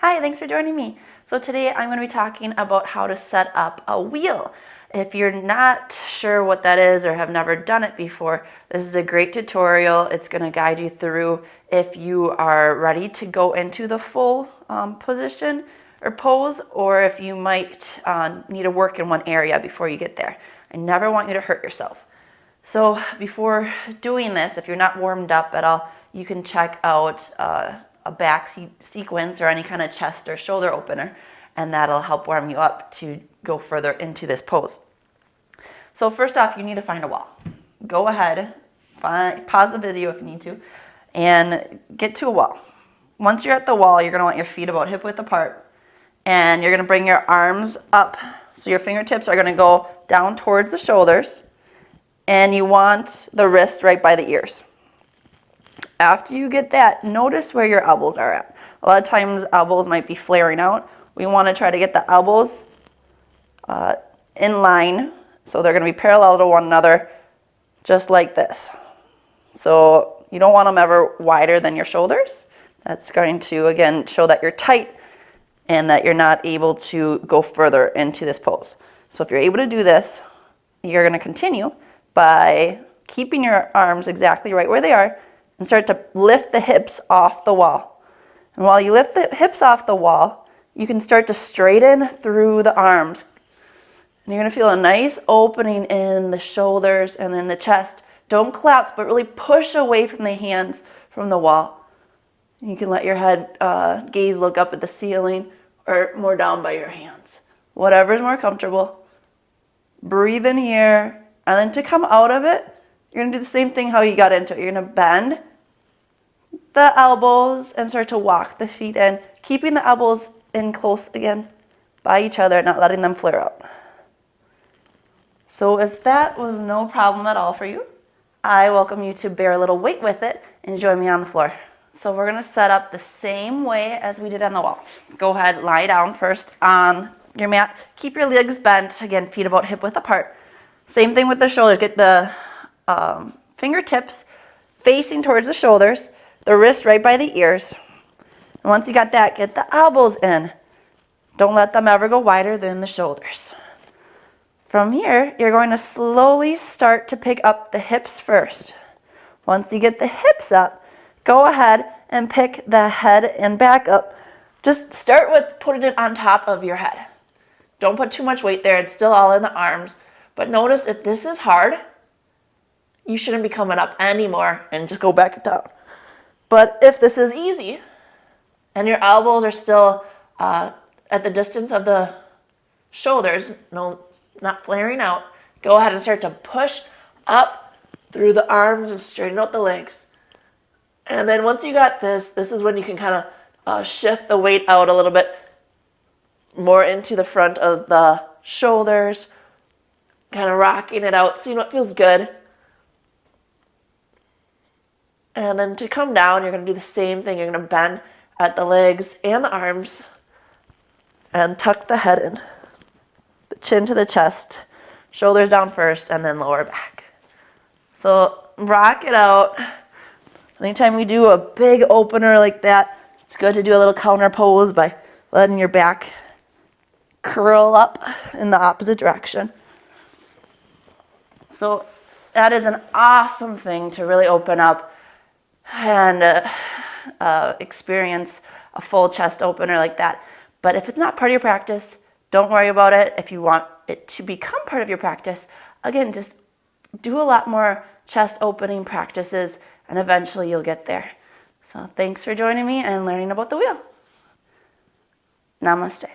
Hi, thanks for joining me. So today I'm going to be talking about how to set up a wheel. If you're not sure what that is or have never done it before, this is a great tutorial. It's going to guide you through if you are ready to go into the full position or pose, or if you might need to work in one area before you get there. I never want you to hurt yourself. So before doing this, if you're not warmed up at all, you can check out a back sequence or any kind of chest or shoulder opener, and that'll help warm you up to go further into this pose. So first off, you need to find a wall. Go ahead, pause the video if you need to, and get to a wall. Once you're at the wall, you're going to want your feet about hip width apart, and you're going to bring your arms up. So your fingertips are going to go down towards the shoulders, and you want the wrist right by the ears. After you get that, notice where your elbows are at. A lot of times elbows might be flaring out. We want to try to get the elbows in line, so they're going to be parallel to one another, just like this. So you don't want them ever wider than your shoulders. That's going to, again, show that you're tight and that you're not able to go further into this pose. So if you're able to do this, you're going to continue by keeping your arms exactly right where they are and start to lift the hips off the wall. And while you lift the hips off the wall, you can start to straighten through the arms. And you're going to feel a nice opening in the shoulders and in the chest. Don't collapse, but really push away from the hands from the wall. You can let your head gaze look up at the ceiling or more down by your hands. Whatever is more comfortable. Breathe in here, and then to come out of it, you're going to do the same thing how you got into it. You're going to bend the elbows and start to walk the feet in, keeping the elbows in close again by each other, not letting them flare out. So if that was no problem at all for you, I welcome you to bear a little weight with it and join me on the floor. So we're going to set up the same way as we did on the wall. Go ahead, lie down first on your mat. Keep your legs bent, again, feet about hip width apart. Same thing with the shoulders. Get the fingertips facing towards the shoulders, the wrist right by the ears. And once you got that, get the elbows in. Don't let them ever go wider than the shoulders. From here, you're going to slowly start to pick up the hips first. Once you get the hips up, go ahead and pick the head and back up. Just start with putting it on top of your head. Don't put too much weight there. It's still all in the arms. But notice if this is hard, you shouldn't be coming up anymore and just go back down. But if this is easy and your elbows are still at the distance of the shoulders, no, not flaring out, go ahead and start to push up through the arms and straighten out the legs. And then once you got this, this is when you can kind of shift the weight out a little bit more into the front of the shoulders, kind of rocking it out, seeing what feels good. And then to come down, you're going to do the same thing. You're going to bend at the legs and the arms and tuck the head in. The chin to the chest, shoulders down first, and then lower back. So rock it out. Anytime you do a big opener like that, it's good to do a little counter pose by letting your back curl up in the opposite direction. So that is an awesome thing to really open up and experience a full chest opener like that. But if it's not part of your practice, don't worry about it. If you want it to become part of your practice, again, just do a lot more chest opening practices and eventually you'll get there. So thanks for joining me and learning about the wheel. Namaste.